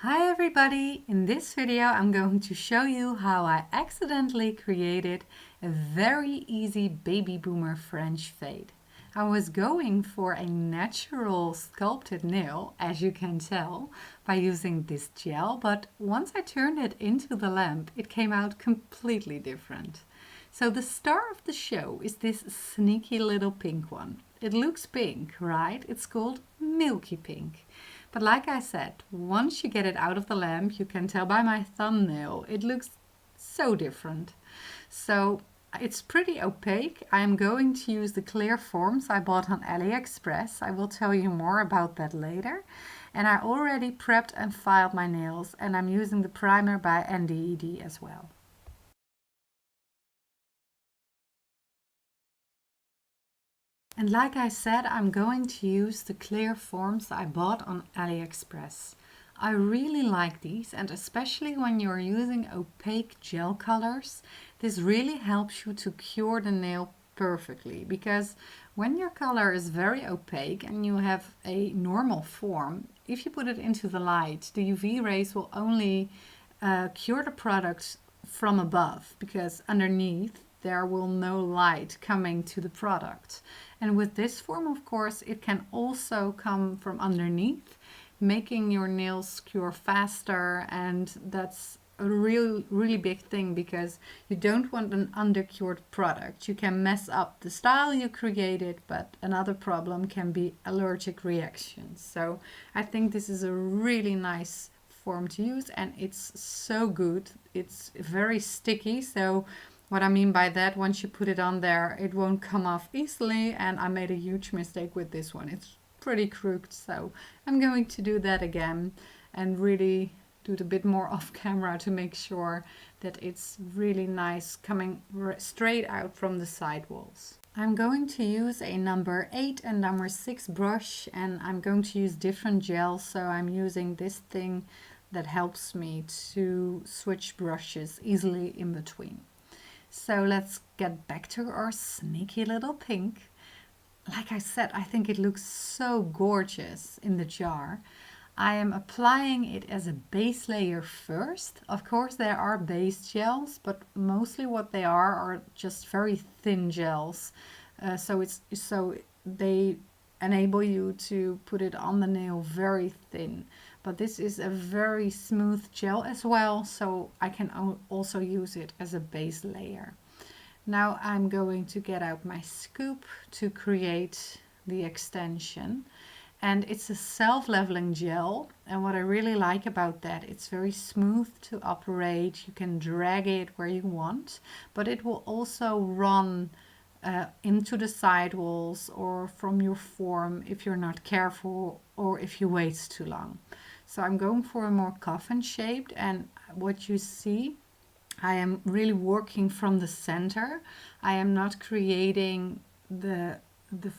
Hi everybody! In this video I'm going to show you how I accidentally created a very easy baby boomer French fade. I was going for a natural sculpted nail, as you can tell, by using this gel, but once I turned it into the lamp it came out completely different. So the star of the show is this sneaky little pink one. It looks pink, right? It's called milky pink. But like I said, once you get it out of the lamp, you can tell by my thumbnail, it looks so different. So it's pretty opaque. I'm going to use the clear forms I bought on AliExpress. I will tell you more about that later. And I already prepped and filed my nails, and I'm using the primer by NDED as well. And like I said, I'm going to use the clear forms I bought on AliExpress. I really like these, and especially when you're using opaque gel colors, this really helps you to cure the nail perfectly, because when your color is very opaque and you have a normal form, if you put it into the light, the UV rays will only cure the product from above, because underneath there will no light coming to the product. And with this form, of course, it can also come from underneath, making your nails cure faster, and that's a really big thing, because you don't want an undercured product. You can mess up the style you created, but another problem can be allergic reactions. So I think this is a really nice form to use, and it's so good. It's very sticky, so what I mean by that, once you put it on there, it won't come off easily, and I made a huge mistake with this one. It's pretty crooked, so I'm going to do that again and really do it a bit more off camera to make sure that it's really nice coming straight out from the sidewalls. I'm going to use a number 8 and number 6 brush, and I'm going to use different gels, so I'm using this thing that helps me to switch brushes easily in between. So let's get back to our sneaky little pink. Like I said, I think it looks so gorgeous in the jar. I am applying it as a base layer first. Of course, there are base gels, but mostly what they are just very thin gels. So they enable you to put it on the nail very thin. But this is a very smooth gel as well, so I can also use it as a base layer. Now I'm going to get out my scoop to create the extension. And it's a self-leveling gel, and what I really like about that, it's very smooth to operate. You can drag it where you want, but it will also run into the sidewalls or from your form if you're not careful or if you wait too long. So I'm going for a more coffin shaped, and what you see, I am really working from the center. I am not creating the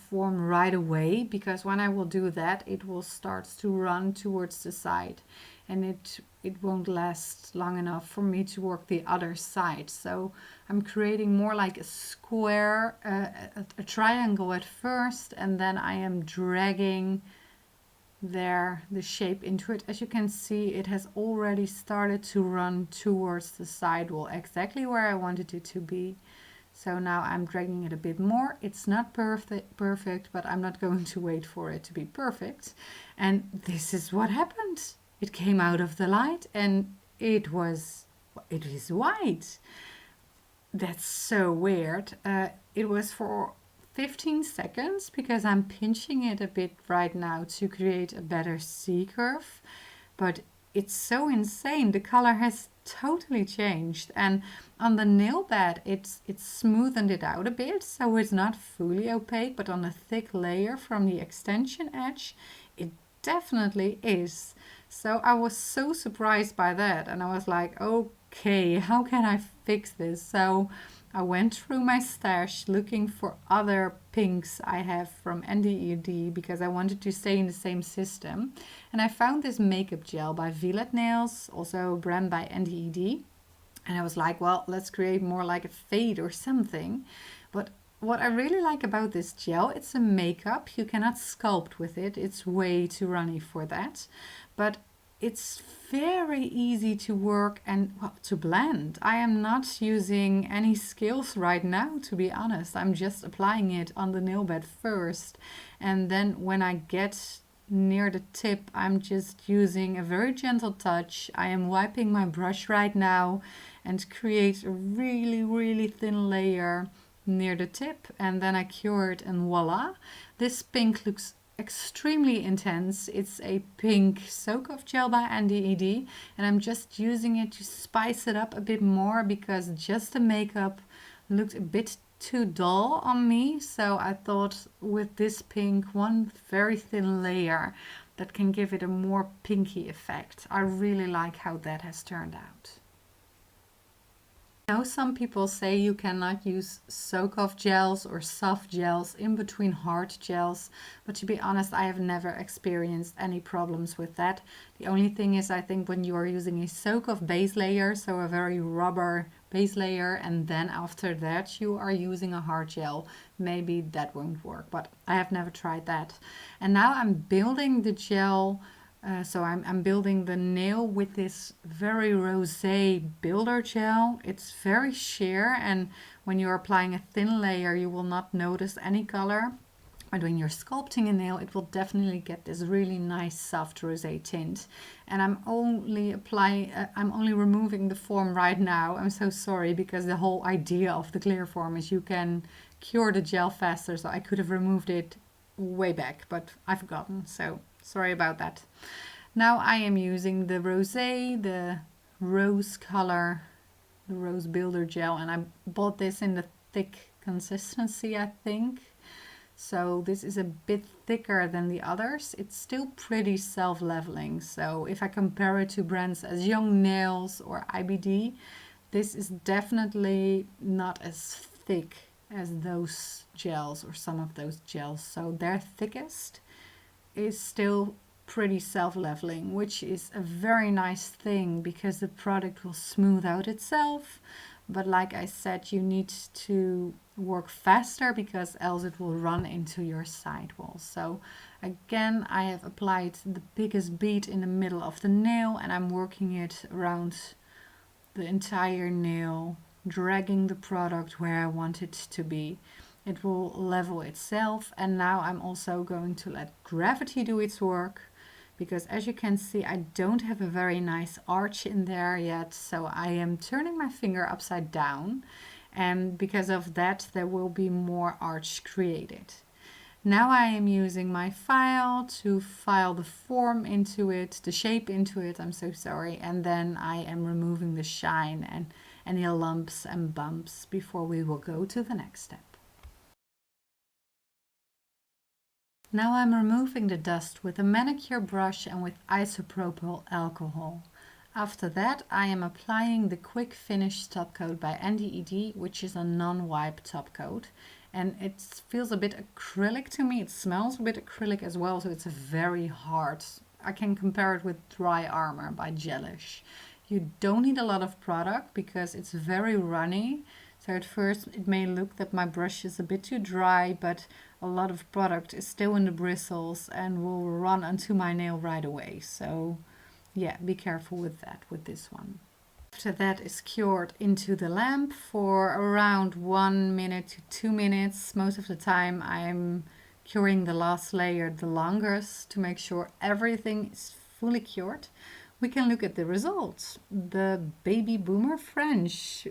form right away, because when I will do that, it will start to run towards the side, and it won't last long enough for me to work the other side. So I'm creating more like a square, a triangle at first, and then I am dragging the shape into it. As you can see, it has already started to run towards the sidewall, exactly where I wanted it to be. So now I'm dragging it a bit more. It's not perfect, but I'm not going to wait for it to be perfect. And this is what happened. It came out of the light and it is white. That's so weird. It was for 15 seconds, because I'm pinching it a bit right now to create a better C-curve. But it's so insane. The color has totally changed, and on the nail bed it's smoothened it out a bit, so it's not fully opaque, but on a thick layer from the extension edge it definitely is. So I was so surprised by that, and I was like, okay, how can I fix this? So I went through my stash looking for other pinks I have from NDED, because I wanted to stay in the same system. And I found this makeup gel by Violet Nails, also a brand by NDED. And I was like, well, let's create more like a fade or something. But what I really like about this gel, it's a makeup. You cannot sculpt with it. It's way too runny for that. But it's very easy to work and well, to blend. I am not using any skills right now, to be honest. I'm just applying it on the nail bed first. And then when I get near the tip, I'm just using a very gentle touch. I am wiping my brush right now and create a really, really thin layer near the tip. And then I cure it and voila. This pink looks extremely intense. It's a pink soak-off gel by NDED, and I'm just using it to spice it up a bit more because just the makeup looked a bit too dull on me. So I thought with this pink, one very thin layer that can give it a more pinky effect. I really like how that has turned out. I know some people say you cannot use soak-off gels or soft gels in between hard gels, but to be honest, I have never experienced any problems with that. The only thing is, I think when you are using a soak-off base layer, so a very rubber base layer, and then after that you are using a hard gel, maybe that won't work, but I have never tried that. And now I'm building the gel. So I'm building the nail with this very rosé builder gel. It's very sheer, and when you're applying a thin layer you will not notice any color. But when you're sculpting a nail, it will definitely get this really nice soft rosé tint. And I'm only removing the form right now. I'm so sorry, because the whole idea of the clear form is you can cure the gel faster. So I could have removed it way back, but I've forgotten. So sorry about that. Now I am using the rosé, the rose color, the rose builder gel, and I bought this in the thick consistency, I think. So this is a bit thicker than the others. It's still pretty self-leveling. So if I compare it to brands as Young Nails or IBD, this is definitely not as thick as those gels or some of those gels. So their thickest is still pretty self-leveling, which is a very nice thing because the product will smooth out itself. But like I said, you need to work faster because else it will run into your sidewall. So again, I have applied the biggest bead in the middle of the nail, and I'm working it around the entire nail, dragging the product where I want it to be. It will level itself. And now I'm also going to let gravity do its work, because as you can see, I don't have a very nice arch in there yet. So I am turning my finger upside down, and because of that there will be more arch created. Now I am using my file to file the form into it, the shape into it, I'm so sorry. And then I am removing the shine and any lumps and bumps before we will go to the next step. Now I'm removing the dust with a manicure brush and with isopropyl alcohol. After that I am applying the Quick Finish top coat by NDED, which is a non-wipe top coat. And it feels a bit acrylic to me. It smells a bit acrylic as well, so it's very hard. I can compare it with Dry Armor by Gelish. You don't need a lot of product because it's very runny. So at first it may look that my brush is a bit too dry, but a lot of product is still in the bristles and will run onto my nail right away. So yeah, be careful with that, with this one. After that is cured into the lamp for around 1 minute to 2 minutes. Most of the time I'm curing the last layer the longest to make sure everything is fully cured. We can look at the results. The baby boomer French,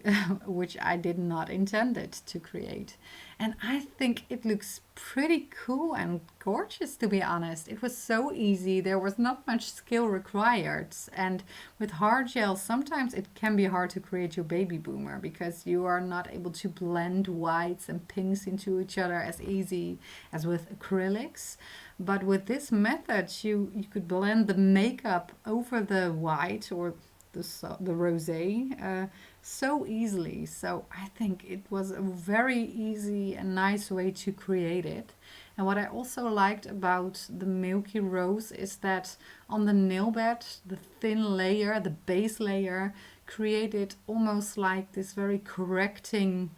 which I did not intend it to create. And I think it looks pretty cool and gorgeous, to be honest. It was so easy. There was not much skill required. And with hard gels, sometimes it can be hard to create your baby boomer because you are not able to blend whites and pinks into each other as easy as with acrylics. But with this method, you could blend the makeup over the white or the rosé so easily. So I think it was a very easy and nice way to create it. And what I also liked about the Milky Rose is that on the nail bed, the thin layer, the base layer, created almost like this very correcting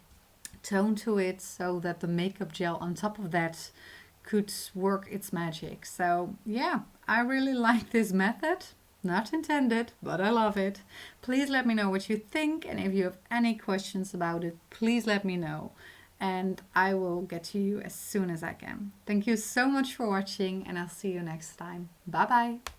tone to it, so that the makeup gel on top of that could work its magic. So yeah, I really like this method. Not intended, but I love it. Please let me know what you think, and if you have any questions about it, please let me know. And I will get to you as soon as I can. Thank you so much for watching, and I'll see you next time. Bye bye.